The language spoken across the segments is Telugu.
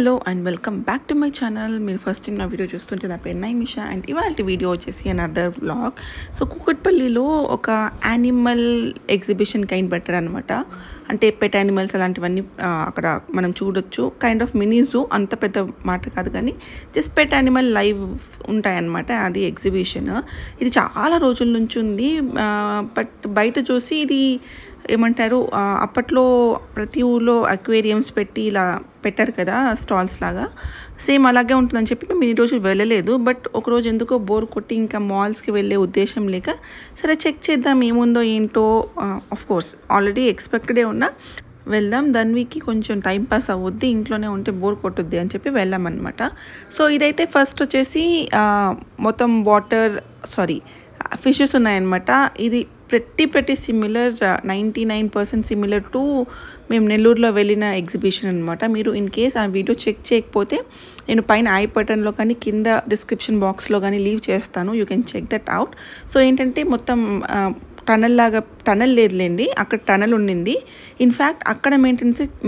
Hello and welcome back to my channel. మీరు ఫస్ట్ టైం నా వీడియో చూస్తుంటే నా పేరు నైమిషా అండ్ ఇవాళ వీడియో వచ్చేసి అనదర్ వ్లాగ్. సో కూకట్పల్లిలో ఒక యానిమల్ ఎగ్జిబిషన్ కైండ్ పెట్టారనమాట. అంటే పెట్ యానిమల్స్ అలాంటివన్నీ అక్కడ మనం చూడొచ్చు. కైండ్ ఆఫ్ మినీ జూ, అంత పెద్ద మాట కాదు కానీ జస్ట్ పెట్ యానిమల్ లైవ్ ఉంటాయన్నమాట. అది ఎగ్జిబిషన్. ఇది చాలా రోజుల నుంచి ఉంది. బట్ బయట చూసి ఇది ఏమంటారు, అప్పట్లో ప్రతి ఊళ్ళో అక్వేరియంస్ పెట్టి ఇలా పెట్టారు కదా, స్టాల్స్ లాగా. సేమ్ అలాగే ఉంటుందని చెప్పి మేము ఈ రోజు వెళ్ళలేదు. బట్ ఒకరోజు ఎందుకో బోర్ కొట్టి ఇంకా మాల్స్కి వెళ్ళే ఉద్దేశం లేక సరే చెక్ చేద్దాం ఏముందో ఏంటో. కోర్స్ ఆల్రెడీ ఎక్స్పెక్టెడే ఉన్నా వెళ్దాం, ధన్వికి కొంచెం టైం పాస్ అవ్వద్ది, ఇంట్లోనే ఉంటే బోర్ కొట్టుద్ది అని చెప్పి వెళ్ళామన్నమాట. సో ఇదైతే ఫస్ట్ వచ్చేసి మొత్తం ఫిషెస్ ఉన్నాయన్నమాట. ఇది pretty సిమిలర్, 99% సిమిలర్ టు మేము నెల్లూరులో వెళ్ళిన ఎగ్జిబిషన్ అనమాట. మీరు ఇన్ కేస్ ఆ వీడియో చెక్ చేయకపోతే నేను పైన ఐ బటన్లో కానీ కింద డిస్క్రిప్షన్ బాక్స్లో కానీ లీవ్ చేస్తాను. You can check that out. So ఏంటంటే మొత్తం టనల్ లేదులేండి, అక్కడ టనల్ ఉండింది. ఇన్ఫ్యాక్ట్ అక్కడ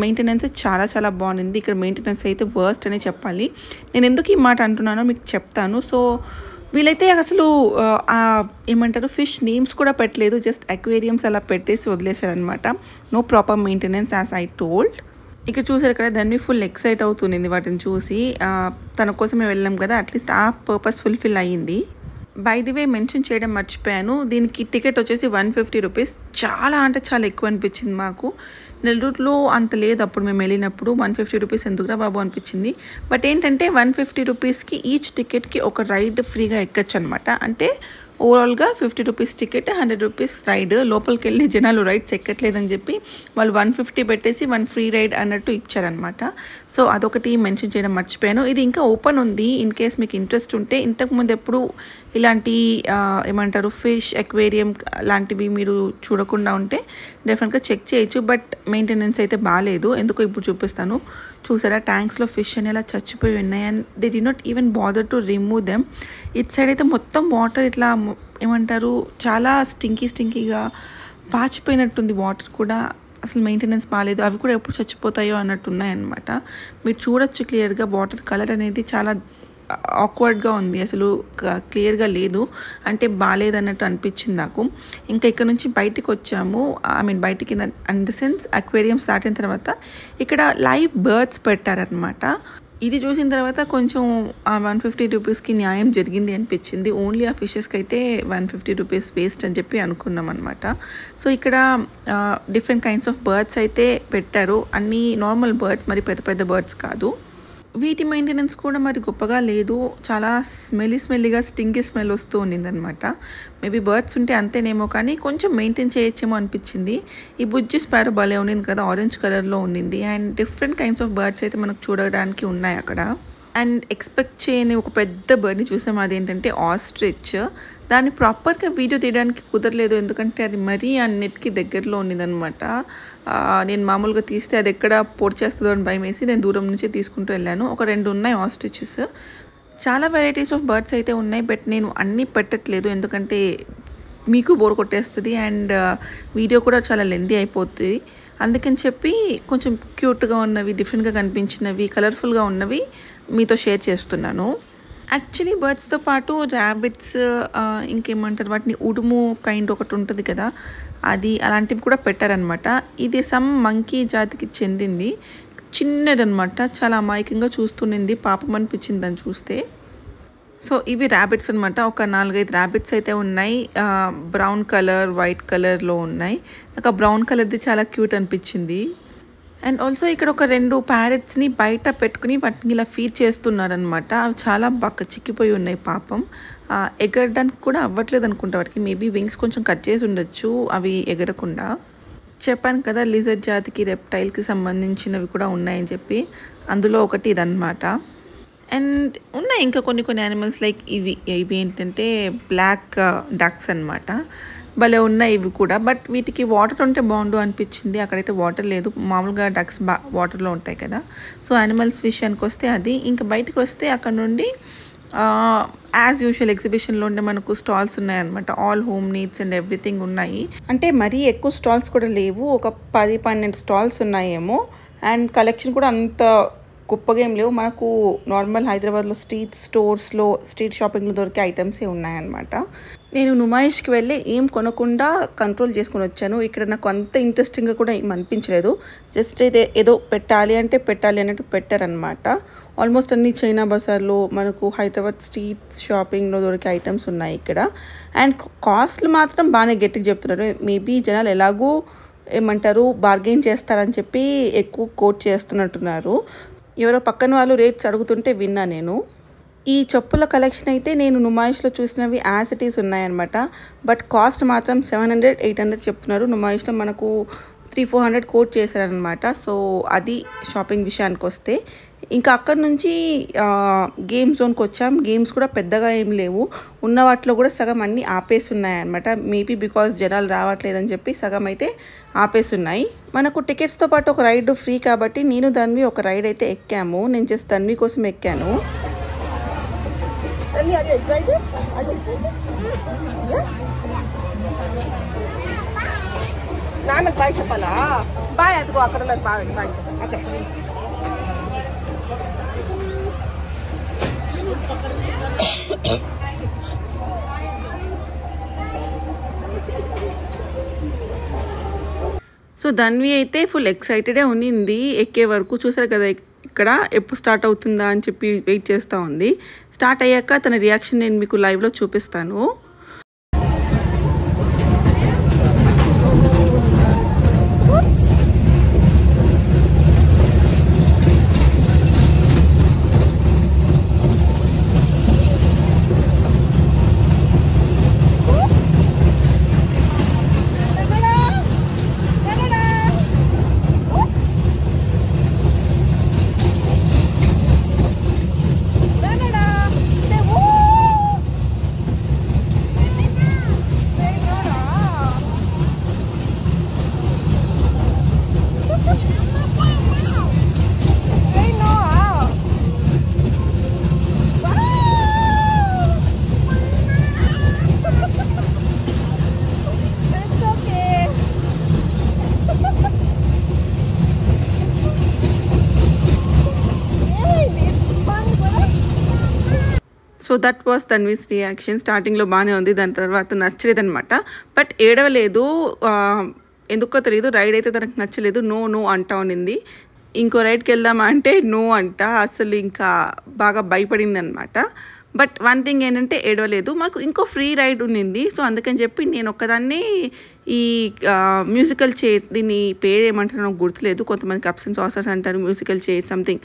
మెయింటెనెన్స్ చాలా బాగుంది. ఇక్కడ మెయింటెనెన్స్ అయితే వర్స్ట్ అనే చెప్పాలి. నేను ఎందుకు ఈ మాట అంటున్నానో మీకు చెప్తాను. సో వీళ్ళైతే అసలు ఏమంటారు, ఫిష్ నేమ్స్ కూడా పెట్టలేదు, జస్ట్ అక్వేరియంస్ అలా పెట్టేసి వదిలేశారనమాట. No proper maintenance as I told. ఇక్కడ చూసారు కదా, దాన్ని ఫుల్ ఎక్సైట్ అవుతుంది వాటిని చూసి. తన కోసమే వెళ్ళాం కదా, అట్లీస్ట్ ఆ పర్పస్ ఫుల్ఫిల్ అయ్యింది. బై ది వే మెన్షన్ చేయడం మర్చిపోయాను, దీనికి టికెట్ వచ్చేసి 150 రూపీస్. చాలా ఎక్కువ అనిపించింది మాకు. నెల్లూరులో అంత లేదు అప్పుడు మేము వెళ్ళినప్పుడు. 150 రూపీస్ ఎందుకురా బాబు అనిపించింది. బట్ ఏంటంటే 150 రూపీస్కి ఈచ్ టికెట్కి ఒక రైడ్ ఫ్రీగా ఎక్కచ్చు అనమాట. అంటే ఓవరాల్గా 50 రూపీస్ టికెట్, 100 రూపీస్ రైడ్. లోపలికి వెళ్ళి జనాలు రైడ్స్ ఎక్కట్లేదని చెప్పి వాళ్ళు 150 పెట్టేసి 1 ఫ్రీ రైడ్ అన్నట్టు ఇచ్చారనమాట. సో అదొకటి మెన్షన్ చేయడం మర్చిపోయాను. ఇది ఇంకా ఓపెన్ ఉంది, ఇన్ కేస్ మీకు ఇంట్రెస్ట్ ఉంటే. ఇంతకుముందు ఎప్పుడు ఇలాంటి ఏమంటారు ఫిష్ అక్వేరియం లాంటివి మీరు చూడకుండా ఉంటే డెఫినెట్గా చెక్ చేయొచ్చు. బట్ మెయింటెనెన్స్ అయితే బాగాలేదు. ఎందుకో ఇప్పుడు చూపిస్తాను. చూసారా, ట్యాంక్స్లో ఫిష్ అని ఎలా చచ్చిపోయి ఉన్నాయి. And they did not even bother to remove them. It side అయితే మొత్తం వాటర్ ఇట్లా ఏమంటారు, చాలా స్టింకీగా పాచిపోయినట్టుంది వాటర్ కూడా. అసలు మెయింటెనెన్స్ బాగాలేదు. అవి కూడా ఎప్పుడు చచ్చిపోతాయో అన్నట్టు ఉన్నాయన్నమాట. మీరు చూడొచ్చు క్లియర్గా వాటర్ కలర్ అనేది చాలా ఆక్వర్డ్గా ఉంది, అసలు క్లియర్గా లేదు. అంటే బాగాలేదన్నట్టు అనిపించింది నాకు. ఇంకా ఇక్కడ నుంచి బయటికి వచ్చాము. బయటికి in the sense aquarium start అయిన తర్వాత ఇక్కడ లైవ్ బర్డ్స్ పెట్టారనమాట. ఇది చూసిన తర్వాత కొంచెం ఆ 150 రూపీస్కి న్యాయం జరిగింది అనిపించింది. ఓన్లీ ఆ ఫిషెస్కి అయితే 150 రూపీస్ వేస్ట్ అని చెప్పి అనుకున్నాం అనమాట. సో ఇక్కడ డిఫరెంట్ కైండ్స్ ఆఫ్ బర్డ్స్ అయితే పెట్టారు. అన్నీ నార్మల్ బర్డ్స్, మరి పెద్ద బర్డ్స్ కాదు. వీటి మెయింటెనెన్స్ కూడా మరి గొప్పగా లేదు. చాలా స్మెల్లీగా స్టింకీ స్మెల్ వస్తూ ఉండిందనమాట. మేబీ బర్డ్స్ ఉంటే అంతేనేమో, కానీ కొంచెం మెయింటైన్ చేయొచ్చేమో అనిపించింది. ఈ బుజ్జి స్పారో భలే ఉండింది కదా, ఆరెంజ్ కలర్లో ఉండింది. And different kinds of birds అయితే మనకు చూడడానికి ఉన్నాయి అక్కడ. అండ్ ఎక్స్పెక్ట్ చేయని ఒక పెద్ద బర్డ్ని చూసాం, అదేంటంటే ఆస్ట్రిచ్. దాన్ని ప్రాపర్గా వీడియో తీయడానికి కుదరలేదు, ఎందుకంటే అది మరీ ఆ నెట్కి దగ్గరలో ఉన్నదనమాట. నేను మామూలుగా తీస్తే అది ఎక్కడ పొడి చేస్తుందో అని భయం వేసి నేను దూరం నుంచి తీసుకుంటూ వెళ్ళాను. ఒక 2 ఉన్నాయి ఆస్ట్రిచెస్. చాలా వెరైటీస్ ఆఫ్ బర్డ్స్ అయితే ఉన్నాయి, బట్ నేను అన్నీ పెట్టట్లేదు ఎందుకంటే మీకు బోర్ కొట్టేస్తుంది అండ్ వీడియో కూడా చాలా లెంతీ అయిపోతుంది. అందుకని చెప్పి కొంచెం క్యూట్గా ఉన్నవి, డిఫరెంట్గా కనిపించినవి, కలర్ఫుల్గా ఉన్నవి మీతో షేర్ చేస్తున్నాను. యాక్చువల్లీ బర్డ్స్తో పాటు ర్యాబిట్స్, ఇంకేమంటారు వాటిని, ఉడుము కైండ్ ఒకటి ఉంటుంది కదా, అది అలాంటివి కూడా పెట్టారనమాట. ఇది సమ్ మంకీ జాతికి చెందింది, చిన్నదనమాట. చాలా అమాయకంగా చూస్తున్నింది, పాపం అనిపించింది దాన్ని చూస్తే. సో ఇవి ర్యాబిట్స్ అనమాట. ఒక 4-5 ర్యాబిట్స్ అయితే ఉన్నాయి. బ్రౌన్ కలర్, వైట్ కలర్లో ఉన్నాయి. నాకు ఆ బ్రౌన్ కలర్ది చాలా క్యూట్ అనిపించింది. అండ్ ఆల్సో ఇక్కడ ఒక 2 ప్యారెట్స్ని బయట పెట్టుకుని వాటిని ఇలా ఫీడ్ చేస్తున్నారనమాట. అవి చాలా బాగా చిక్కిపోయి ఉన్నాయి పాపం. ఎగరడానికి కూడా అవ్వట్లేదు అనుకుంటా వాటికి. మేబీ వింగ్స్ కొంచెం కట్ చేసి ఉండొచ్చు అవి ఎగరకుండా. చెప్పాను కదా, లిజర్డ్ జాతికి, రెప్టైల్కి సంబంధించినవి కూడా ఉన్నాయని చెప్పి. అందులో ఒకటి ఇదన్నమాట. అండ్ ఉన్నాయి ఇంకా కొన్ని యానిమల్స్ లైక్ ఇవి ఏంటంటే బ్లాక్ డక్స్ అనమాట. భలే ఉన్నాయి ఇవి కూడా. బట్ వీటికి వాటర్ ఉంటే బాగుండు అనిపించింది. అక్కడైతే వాటర్ లేదు. మామూలుగా డక్స్ వాటర్లో ఉంటాయి కదా. సో యానిమల్స్ విషయానికి వస్తే అది. ఇంకా బయటకు వస్తే అక్కడ నుండి యాజ్ యూజువల్ ఎగ్జిబిషన్లో ఉండే మనకు స్టాల్స్ ఉన్నాయన్నమాట. All home needs and everything ఉన్నాయి. అంటే మరీ ఎక్కువ స్టాల్స్ కూడా లేవు, ఒక 10-12 స్టాల్స్ ఉన్నాయేమో. అండ్ కలెక్షన్ కూడా అంత గొప్పగా ఏం లేవు. మనకు నార్మల్ హైదరాబాద్లో స్ట్రీట్ షాపింగ్లో దొరికే ఐటమ్సే ఉన్నాయన్నమాట. నేను నుమాయిష్కి వెళ్ళి ఏం కొనకుండా కంట్రోల్ చేసుకొని వచ్చాను. ఇక్కడ నాకు అంత ఇంట్రెస్టింగ్గా కూడా ఏం అనిపించలేదు. జస్ట్ అయితే ఏదో పెట్టాలి అన్నట్టు పెట్టారనమాట. ఆల్మోస్ట్ అన్ని చైనా బజార్లో మనకు హైదరాబాద్ స్ట్రీట్ షాపింగ్లో దొరికే ఐటమ్స్ ఉన్నాయి ఇక్కడ. అండ్ కాస్ట్లు మాత్రం బాగానే గట్టిగా చెప్తున్నారు. మేబీ జనాలు ఎలాగూ ఏమంటారు బార్గెయిన్ చేస్తారని చెప్పి ఎక్కువ కోట్ చేస్తున్నట్టున్నారు. ఎవరో పక్కన వాళ్ళు రేట్స్ అడుగుతుంటే విన్నా నేను. ఈ చెప్పుల కలెక్షన్ అయితే నేను నుమాయిష్లో చూసినవి యాజ్ ఇట్ ఈస్ ఉన్నాయన్నమాట. బట్ కాస్ట్ మాత్రం 700-800 చెప్తున్నారు. నుమాయిష్లో మనకు 300-400 కోట్ చేశారనమాట. సో అది షాపింగ్ విషయానికి వస్తే ఇంకా అక్కడ నుంచి గేమ్ జోన్కి వచ్చాం. గేమ్స్ కూడా పెద్దగా ఏం లేవు. ఉన్న వాటిలో కూడా సగం అన్నీ ఆపేసి ఉన్నాయన్నమాట. మేబీ బికాస్ జనాలు రావట్లేదని చెప్పి సగం అయితే ఆపేసి ఉన్నాయి. మనకు టికెట్స్తో పాటు ఒక రైడ్ ఫ్రీ కాబట్టి నేను ధన్వి ఒక రైడ్ అయితే ఎక్కాము. నేను జస్ట్ ధన్వి కోసం ఎక్కాను. నాన్నకు బాయ్ చెప్పాలా? బాయ్ అదిగో అక్కడ బాయ్ చెప్పాలి అక్కడ. సో ధన్వి అయితే ఫుల్ ఎక్సైటెడే ఉన్నింది ఎక్కే వరకు. చూసారు కదా ఇక్కడ ఎప్పుడు స్టార్ట్ అవుతుందా అని చెప్పి వెయిట్ చేస్తూ ఉంది. స్టార్ట్ అయ్యాక తన రియాక్షన్ నేను మీకు లైవ్లో చూపిస్తాను. So that was Dhanvi's reaction. స్టార్టింగ్లో బాగానే ఉంది, దాని తర్వాత నచ్చలేదనమాట. బట్ ఏడవలేదు, ఎందుకో తెలియదు. రైడ్ అయితే తనకు నచ్చలేదు, నో అంటా ఉన్నింది. ఇంకో రైడ్కి వెళ్దామా అంటే నో అంట. అసలు ఇంకా బాగా భయపడింది అనమాట. బట్ వన్ థింగ్ ఏంటంటే ఏడవలేదు. మాకు ఇంకో ఫ్రీ రైడ్ ఉన్నింది. సో అందుకని చెప్పి నేను ఒక్కదాన్ని ఈ మ్యూజికల్ చైర్, దీని పేరు ఏమంటారో నాకు గుర్తులేదు. కొంతమంది కప్స్ అండ్ సాసర్స్ అంటారు, మ్యూజికల్ చైర్ సంథింగ్.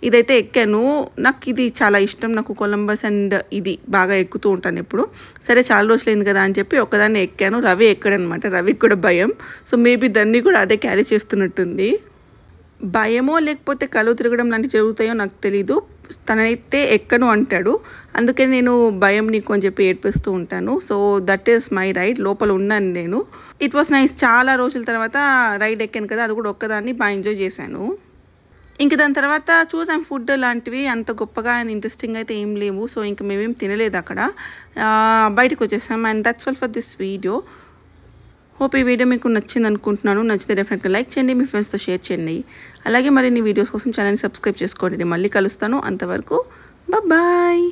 ఇదైతే ఎక్కాను. నాకు ఇది చాలా ఇష్టం. నాకు కొలంబస్ అండ్ ఇది బాగా ఎక్కుతూ ఉంటాను ఎప్పుడు. సరే చాలా రోజులైంది కదా అని చెప్పి ఒక్కదాన్ని ఎక్కాను. రవి ఎక్కడనమాట. రవికి కూడా భయం. సో మేబీ దాన్ని కూడా అదే క్యారీ చేస్తున్నట్టుంది. భయమో లేకపోతే కళ్ళు తిరగడం లాంటివి జరుగుతాయో నాకు తెలీదు. తనైతే ఎక్కను అంటాడు. అందుకే నేను భయం నీకు అని చెప్పి ఏడ్పిస్తూ ఉంటాను. So that is my ride. లోపల ఉన్నాను నేను. It was nice. చాలా రోజుల తర్వాత రైడ్ ఎక్కాను కదా, అది కూడా ఒక్కదాన్ని బాగా ఎంజాయ్ చేశాను. ఇంక దాని తర్వాత చూసాం ఫుడ్ లాంటివి అంత గొప్పగా అండ్ ఇంట్రెస్టింగ్ అయితే ఏం లేవు. సో ఇంక మేమేం తినలేదు అక్కడ, బయటకు వచ్చేసాం. And that's all for this video. Hope ఈ వీడియో మీకు నచ్చింది అనుకుంటున్నాను. నచ్చితే డెఫినెట్గా లైక్ చేయండి, మీ ఫ్రెండ్స్తో షేర్ చేయండి. అలాగే మరిన్ని వీడియోస్ కోసం ఛానల్ని సబ్స్క్రైబ్ చేసుకోండి. నేను మళ్ళీ కలుస్తాను. అంతవరకు బాయ్.